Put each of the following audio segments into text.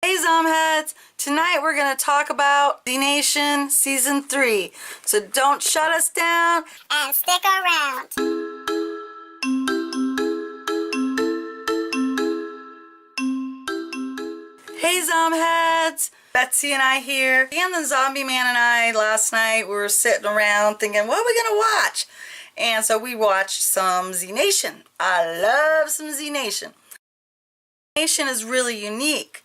Hey Zomheads! Tonight we're going to talk about Z Nation Season 3. So don't shut us down and stick around. Hey Zomheads! Betsy and I here. And the Zombie Man and I last night we were sitting around thinking, what are we going to watch? And so we watched some Z Nation. I love some Z Nation. Z Nation is really unique.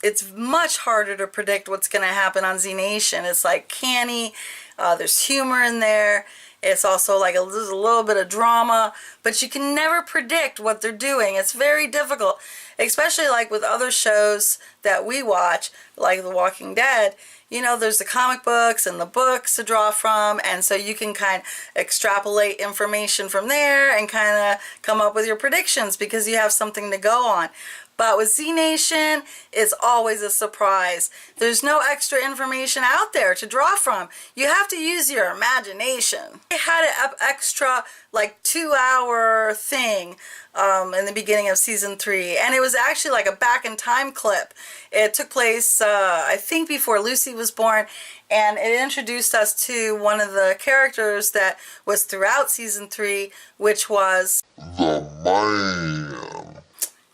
It's much harder to predict what's going to happen on Z Nation. It's like canny, there's humor in there. It's also like there's a little bit of drama, but you can never predict what they're doing. It's very difficult, especially like with other shows that we watch, like The Walking Dead. You know, there's the comic books and the books to draw from, and so you can kind of extrapolate information from there and kind of come up with your predictions because you have something to go on. But with Z Nation, it's always a surprise. There's no extra information out there to draw from. You have to use your imagination. They had an extra like 2-hour thing in the beginning of season 3, and it was actually like a back in time clip. It took place I think before Lucy was born, and it introduced us to one of the characters that was throughout season 3, which was the man.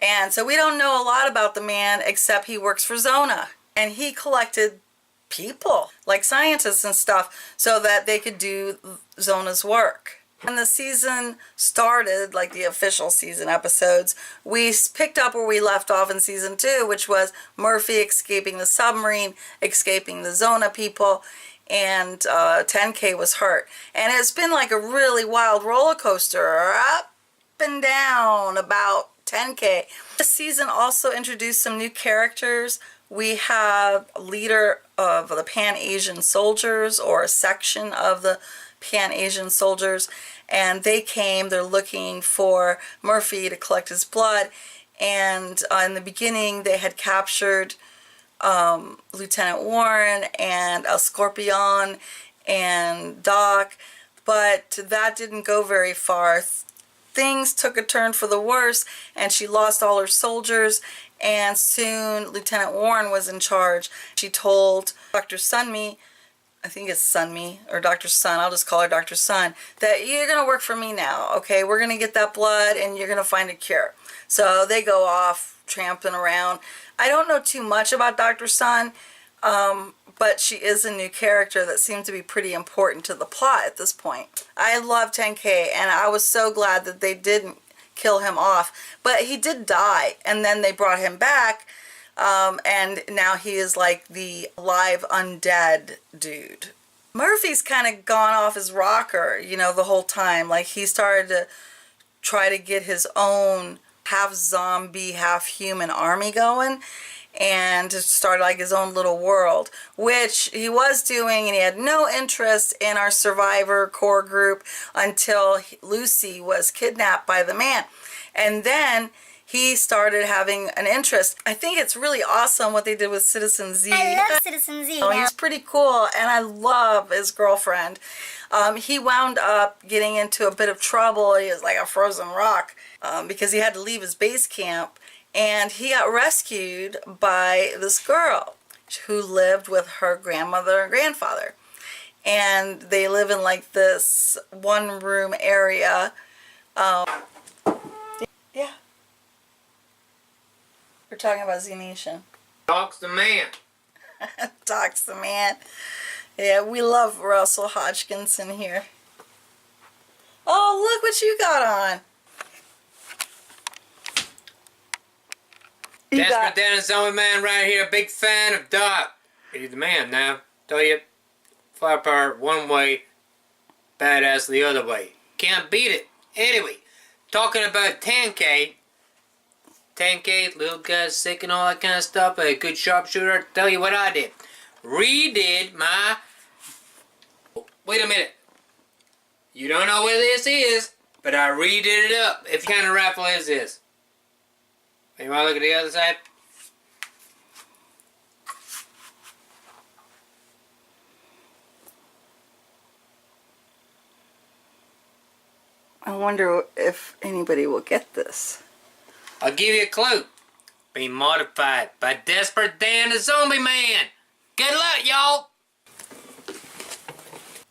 And so we don't know a lot about the man except he works for Zona, and he collected people like scientists and stuff so that they could do Zona's work. When the season started, like the official season episodes, we picked up where we left off in season 2, which was Murphy escaping the submarine, escaping the Zona people, and 10K was hurt. And it's been like a really wild roller coaster, up and down about 10K. This season also introduced some new characters. We have a leader of the Pan-Asian soldiers, or a section of the Pan-Asian soldiers, and they're looking for Murphy to collect his blood. And in the beginning they had captured Lieutenant Warren and El Scorpion and Doc, but that didn't go very far. Things took a turn for the worse, and she lost all her soldiers, and soon Lieutenant Warren was in charge. She told Dr. Sunmi, I think it's Sunmi, or Dr. Sun, I'll just call her Dr. Sun, that you're going to work for me now, okay? We're going to get that blood, and you're going to find a cure. So they go off tramping around. I don't know too much about Dr. Sun, but she is a new character that seems to be pretty important to the plot at this point. I love 10K, and I was so glad that they didn't kill him off. But he did die, and then they brought him back, and now he is like the live undead dude. Murphy's kind of gone off his rocker, you know, the whole time. Like, he started to try to get his own half zombie, half human army going, and to start like his own little world, which he was doing, and he had no interest in our survivor core group until Lucy was kidnapped by the man. And then he started having an interest. I think it's really awesome what they did with Citizen Z. I love Citizen Z. Oh, he's pretty cool, and I love his girlfriend. He wound up getting into a bit of trouble. He was like a frozen rock because he had to leave his base camp. And he got rescued by this girl who lived with her grandmother and grandfather. And they live in like this one-room area. Yeah. We're talking about Z Nation. Talks the man. Talks the man. Yeah, we love Russell Hodgkinson here. Oh, look what you got on. Desperate Dan and Zombie Man right here. Big fan of Doc. He's the man now. Tell you, firepower one way, badass the other way. Can't beat it. Anyway, talking about 10K. 10K, little guy sick and all that kind of stuff. A good sharpshooter. Tell you what I did. Redid my... Wait a minute. You don't know what this is, but I redid it up. If what kind of rifle is this? You want to look at the other side? I wonder if anybody will get this. I'll give you a clue. being modified by Desperate Dan the Zombie Man. Good luck, y'all!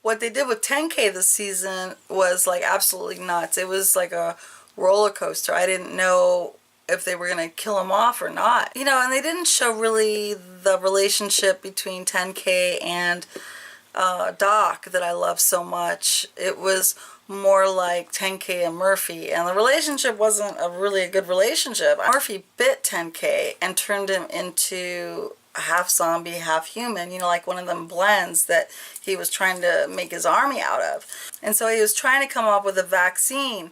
What they did with 10K this season was like absolutely nuts. It was like a roller coaster. I didn't know if they were going to kill him off or not. You know, and they didn't show really the relationship between 10K and Doc that I love so much. It was more like 10K and Murphy, and the relationship wasn't really a good relationship. Murphy bit 10K and turned him into half zombie, half human, you know, like one of them blends that he was trying to make his army out of. And so he was trying to come up with a vaccine,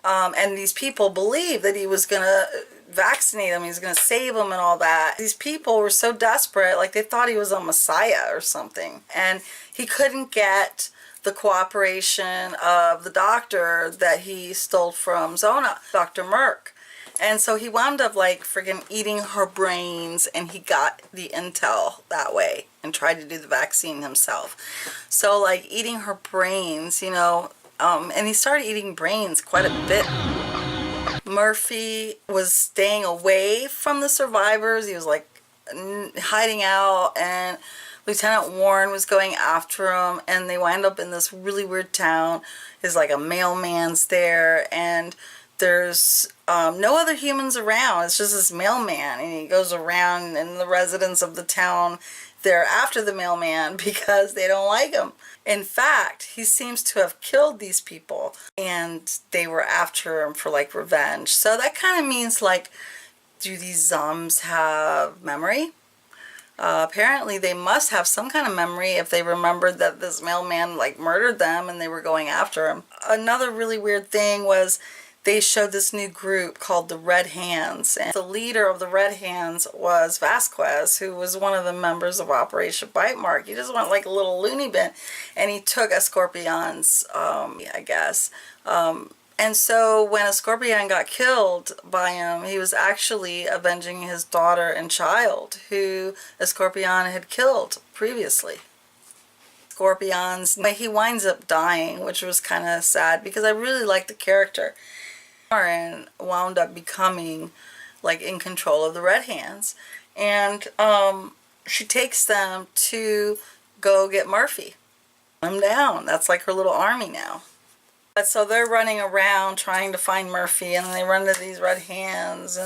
and these people believed that he was going to vaccinate them, he was going to save them and all that. These people were so desperate, like they thought he was a messiah or something, and he couldn't get the cooperation of the doctor that he stole from Zona, Dr. Merck. And so he wound up like friggin' eating her brains, and he got the intel that way and tried to do the vaccine himself. So like eating her brains, you know, and he started eating brains quite a bit. Murphy was staying away from the survivors. He was like hiding out, and Lieutenant Warren was going after him, and they wind up in this really weird town. There's like a mailman's there, and there's no other humans around. It's just this mailman, and he goes around, and the residents of the town, they're after the mailman because they don't like him. In fact, he seems to have killed these people, and they were after him for like revenge. So that kind of means like, do these zoms have memory? Apparently they must have some kind of memory if they remembered that this mailman like murdered them and they were going after him. Another really weird thing was they showed this new group called the Red Hands, and the leader of the Red Hands was Vasquez, who was one of the members of Operation Bite Mark. He just went like a little loony bin, and he took Escorpion's, I guess. And so when Escorpion got killed by him, he was actually avenging his daughter and child, who Escorpion had killed previously. He winds up dying, which was kind of sad because I really liked the character. Warren wound up becoming like in control of the Red Hands, and she takes them to go get Murphy. I'm down. That's like her little army now. So they're running around trying to find Murphy, and they run into these Red Hands,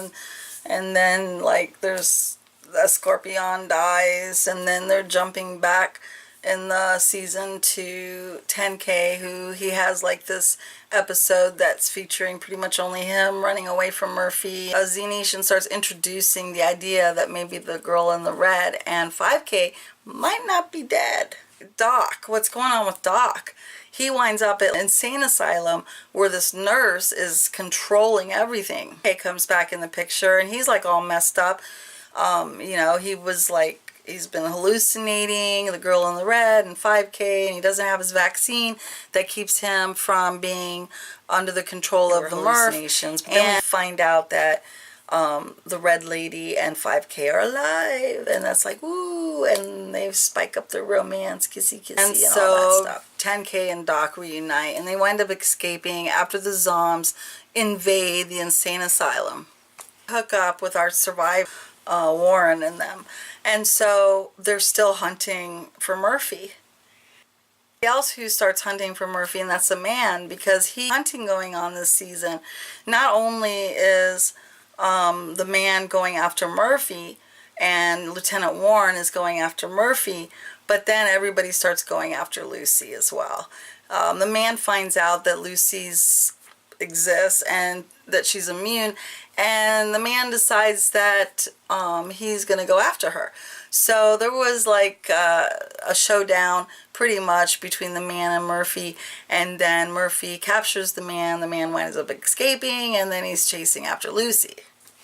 and then like there's the Scorpion dies, and then they're jumping back in the season to 10K, who he has like this episode that's featuring pretty much only him running away from Murphy. Z Nation starts introducing the idea that maybe the girl in the red and 5K might not be dead. Doc, what's going on with Doc? He winds up at an insane asylum where this nurse is controlling everything. He comes back in the picture, and he's like all messed up. You know, he was like, he's been hallucinating the girl in the red and 5K, and he doesn't have his vaccine that keeps him from being under the control of the hallucinations. And then we find out that the red lady and 5K are alive, and that's like, woo, and they spike up their romance, kissy kissy, and so all that stuff. 10K and Doc reunite, and they wind up escaping after the Zoms invade the insane asylum. Hook up with our survivor, Warren and them, and so they're still hunting for Murphy. Else who starts hunting for Murphy, and that's a man, because he's hunting going on this season. Not only is the man going after Murphy, and Lieutenant Warren is going after Murphy, but then everybody starts going after Lucy as well. The man finds out that Lucy's exists and that she's immune, and the man decides that he's going to go after her. So there was like a showdown pretty much between the man and Murphy, and then Murphy captures the man winds up escaping, and then he's chasing after Lucy.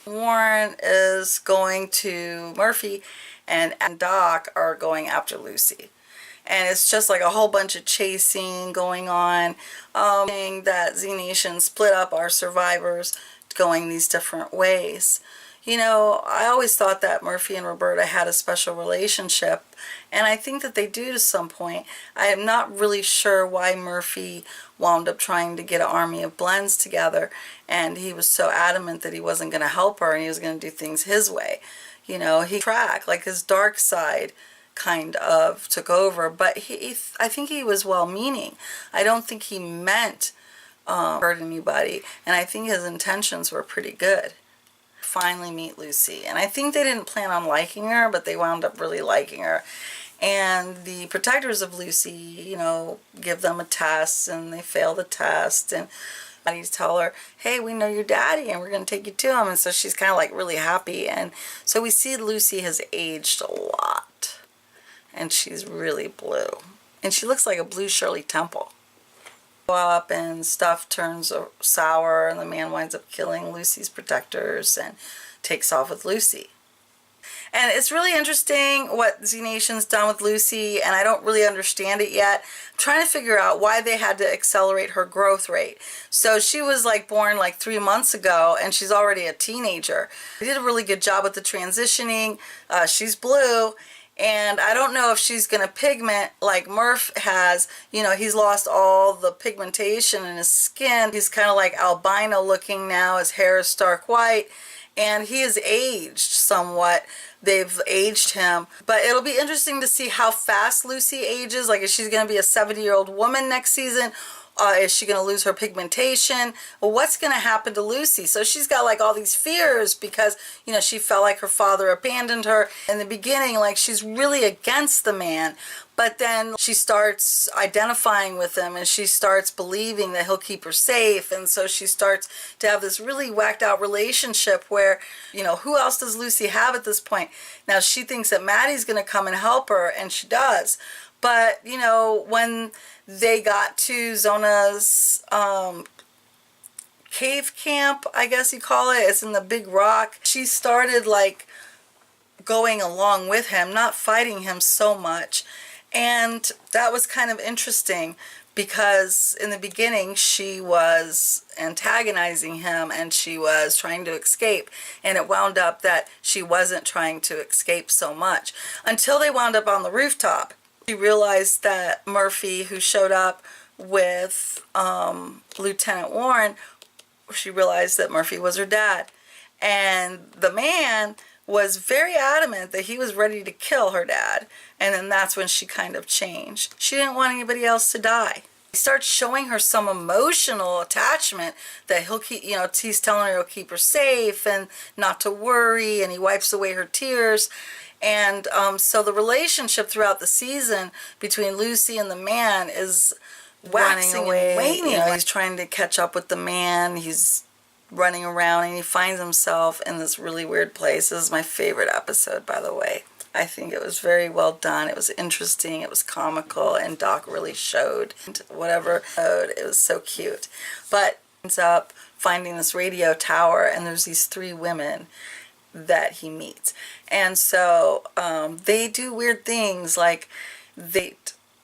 Warren is going to Murphy, and Doc are going after Lucy. And it's just like a whole bunch of chasing going on. That Z Nation split up our survivors going these different ways. You know, I always thought that Murphy and Roberta had a special relationship, and I think that they do to some point. I am not really sure why Murphy wound up trying to get an army of blends together, and he was so adamant that he wasn't going to help her and he was going to do things his way. You know, he tracked, like his dark side kind of took over, but I think he was well-meaning. I don't think he meant hurt anybody, and I think his intentions were pretty good. Finally meet Lucy, and I think they didn't plan on liking her, but they wound up really liking her. And the protectors of Lucy, you know, give them a test, and they fail the test, and buddies tell her, hey, we know your daddy and we're going to take you to him. And so she's kind of like really happy, and so we see Lucy has aged a lot, and she's really blue, and she looks like a blue Shirley Temple. Up and stuff turns sour, and the man winds up killing Lucy's protectors and takes off with Lucy. And it's really interesting what Z Nation's done with Lucy, and I don't really understand it yet. I'm trying to figure out why they had to accelerate her growth rate. So she was like born like 3 months ago, and she's already a teenager. They did a really good job with the transitioning. She's blue. And I don't know if she's going to pigment like Murph has. You know, he's lost all the pigmentation in his skin. He's kind of like albino looking now. His hair is stark white. And he has aged somewhat. They've aged him. But it'll be interesting to see how fast Lucy ages. Like, is she going to be a 70-year-old woman next season? Is she going to lose her pigmentation? Well, what's going to happen to Lucy? So she's got like all these fears because, you know, she felt like her father abandoned her. In the beginning, like she's really against the man. But then she starts identifying with him, and she starts believing that he'll keep her safe. And so she starts to have this really whacked out relationship where, you know, who else does Lucy have at this point? Now she thinks that Maddie's going to come and help her, and she does. But, you know, when they got to Zona's cave camp, I guess you call it, it's in the big rock, she started like going along with him, not fighting him so much. And that was kind of interesting because in the beginning she was antagonizing him and she was trying to escape, and it wound up that she wasn't trying to escape so much until they wound up on the rooftop. She realized that Murphy, who showed up with Lieutenant Warren, she realized that Murphy was her dad. And the man was very adamant that he was ready to kill her dad. And then that's when she kind of changed. She didn't want anybody else to die. He starts showing her some emotional attachment that he'll keep, you know, he's telling her he'll keep her safe and not to worry, and he wipes away her tears. And so the relationship throughout the season between Lucy and the man is waxing and waning. You know, he's trying to catch up with the man. He's running around, and he finds himself in this really weird place. This is my favorite episode, by the way. I think it was very well done. It was interesting. It was comical, and Doc really showed whatever. It was so cute. But he ends up finding this radio tower, and there's these 3 women that he meets. And so they do weird things, like they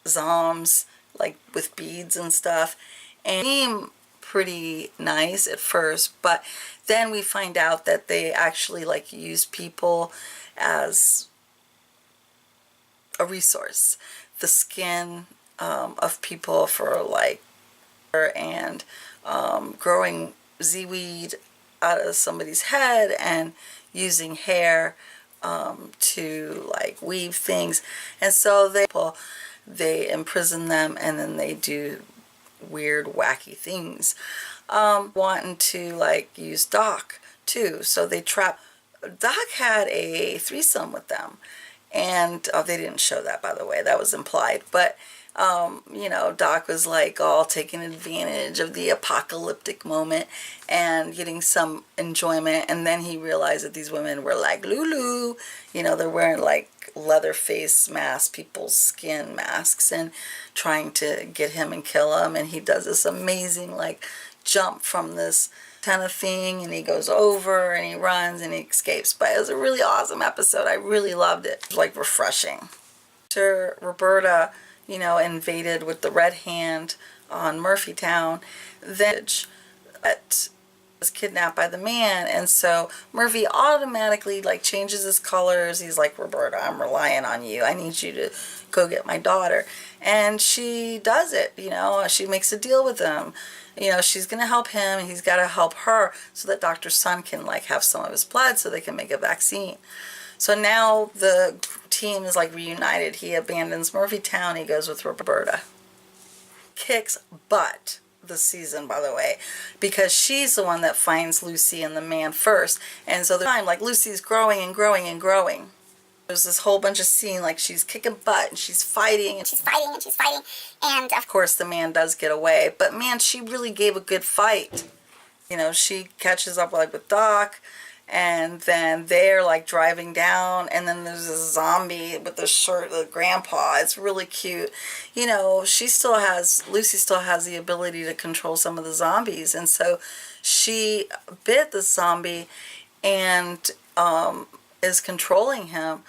zoms, like with beads and stuff, and seem pretty nice at first, but then we find out that they actually like use people as a resource. The skin of people for like, and growing Z-weed out of somebody's head and using hair to like weave things. And so they imprison them, and then they do weird wacky things, wanting to like use Doc too. So they trap Doc. Had a threesome with them, and they didn't show that, by the way, that was implied. But you know, Doc was like all taking advantage of the apocalyptic moment and getting some enjoyment. And then he realized that these women were like Lulu, you know, they're wearing like leather face masks, people's skin masks, and trying to get him and kill him. And he does this amazing like jump from this kind of thing, and he goes over and he runs and he escapes. But it was a really awesome episode. I really loved it. It was like refreshing. After Roberta, you know, invaded with the Red Hand on Murphytown, then at was kidnapped by the man, and so Murphy automatically like changes his colors. He's like, Roberta, I'm relying on you. I need you to go get my daughter. And she does it, you know. She makes a deal with him. You know, she's gonna help him, and he's got to help her so that Dr. Sun can like have some of his blood so they can make a vaccine. So now the team is like reunited. He abandons Murphy Town. He goes with Roberta. Kicks butt this season, by the way, because she's the one that finds Lucy and the man first. And so the time, like, Lucy's growing and growing and growing. There's this whole bunch of scene, like, she's kicking butt and she's fighting and She's fighting and she's fighting. And of course the man does get away. But man, she really gave a good fight. You know, she catches up like with Doc, and then they're like driving down, and then there's a zombie with the shirt, the grandpa. It's really cute. You know, Lucy still has the ability to control some of the zombies, and so she bit the zombie and is controlling him,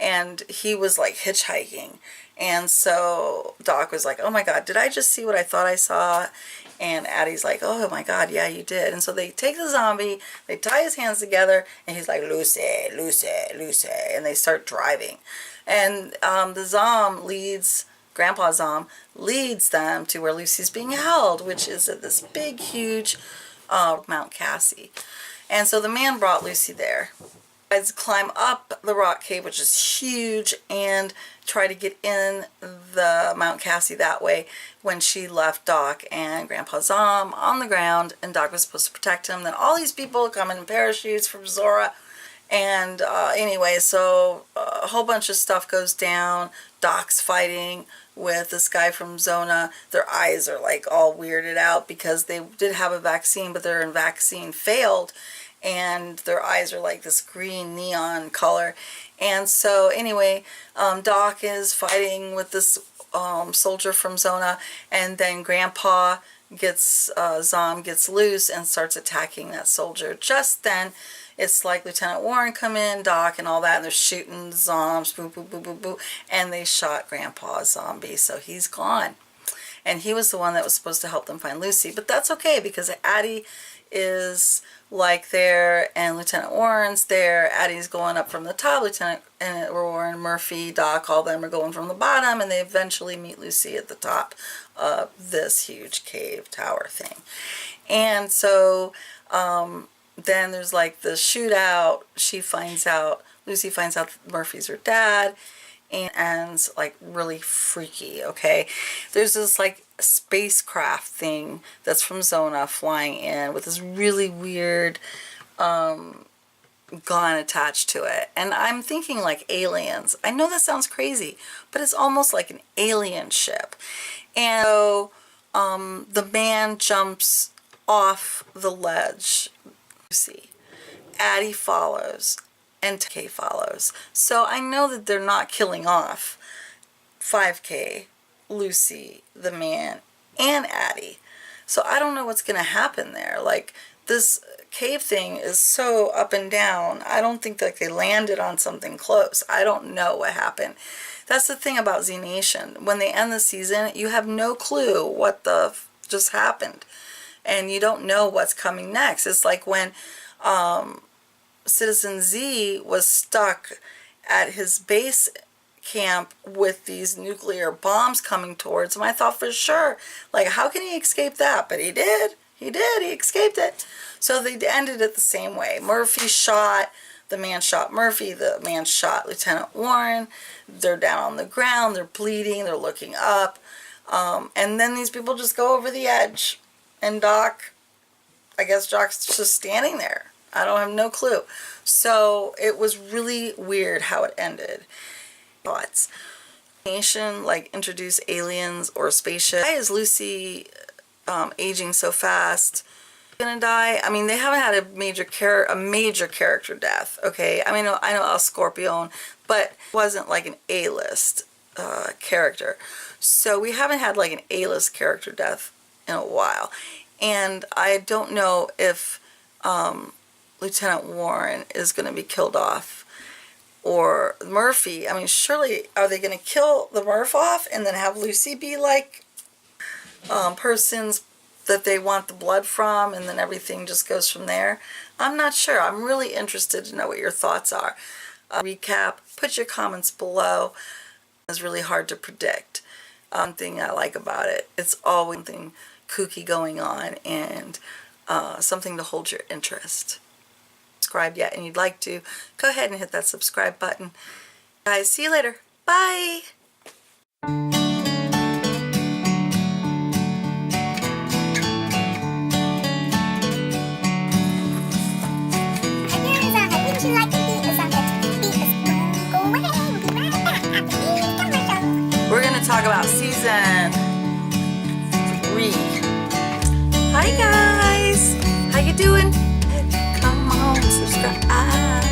and he was like hitchhiking. And so Doc was like, oh my God, did I just see what I thought I saw? And Addie's like, oh my God, yeah, you did. And so they take the zombie, they tie his hands together, and he's like, Lucy, Lucy, Lucy. And they start driving. And Grandpa Zom leads them to where Lucy's being held, which is at this big, huge Mount Cassie. And so the man brought Lucy there. Guys climb up the rock cave, which is huge, and try to get in the Mount Cassie that way when she left Doc and Grandpa Zom on the ground, and Doc was supposed to protect him. Then all these people come in parachutes from Zora, and anyway, so a whole bunch of stuff goes down. Doc's fighting with this guy from Zona. Their eyes are like all weirded out because they did have a vaccine, but their vaccine failed, and their eyes are like this green neon color. And so anyway, Doc is fighting with this soldier from Zona, and then Grandpa Zom gets loose and starts attacking that soldier. Just then, it's like Lieutenant Warren come in, Doc and all that, and they're shooting Zoms, boo, boo, boo, boo, boo, and they shot Grandpa's zombie, so he's gone. And he was the one that was supposed to help them find Lucy, but that's okay because Addie is like there, and Lieutenant Warren's there. Addie's going up from the top. Lieutenant and Warren, Murphy, Doc, all them are going from the bottom, and they eventually meet Lucy at the top of this huge cave tower thing. And so then there's like the shootout. Lucy finds out that Murphy's her dad, and ends like really freaky. Okay, there's this like spacecraft thing that's from Zona flying in with this really weird gun attached to it, and I'm thinking like aliens. I know that sounds crazy, but it's almost like an alien ship. And so the man jumps off the ledge. Lucy, Addie follows, and K follows. So I know that they're not killing off 5K, Lucy, the man, and Addie. So I don't know what's going to happen there. Like, this cave thing is so up and down. I don't think that they landed on something close. I don't know what happened. That's the thing about Z Nation. When they end the season, you have no clue what just happened. And you don't know what's coming next. It's like when Citizen Z was stuck at his base camp with these nuclear bombs coming towards him. I thought for sure, like, how can he escape that? But he did. He escaped it. So they ended it the same way. The man shot Murphy, the man shot Lieutenant Warren. They're down on the ground, they're bleeding, they're looking up. And then these people just go over the edge. And Doc's just standing there. I don't have no clue. So it was really weird how it ended. Thoughts. Nation like introduce aliens or spaceship. Why is Lucy aging so fast? Gonna die? I mean, they haven't had a major character death. Okay, I mean, I know El Scorpion, but it wasn't like an A-list character. So we haven't had like an A-list character death in a while, and I don't know if Lieutenant Warren is going to be killed off, or Murphy. I mean, surely are they going to kill the Murph off and then have Lucy be like person's that they want the blood from, and then everything just goes from there. I'm not sure. I'm really interested to know what your thoughts are. Recap, put your comments below. It's really hard to predict. One thing I like about it, it's always something kooky going on, and something to hold your interest. Subscribe yet and you'd like to, go ahead and hit that subscribe button. Guys, see you later. Bye. Wouldn't you like to be a Zomhead? Be a go away. We'll be right back after these commercials. We're going to talk about season 3. Hi guys. How you doing? Come on, subscribe.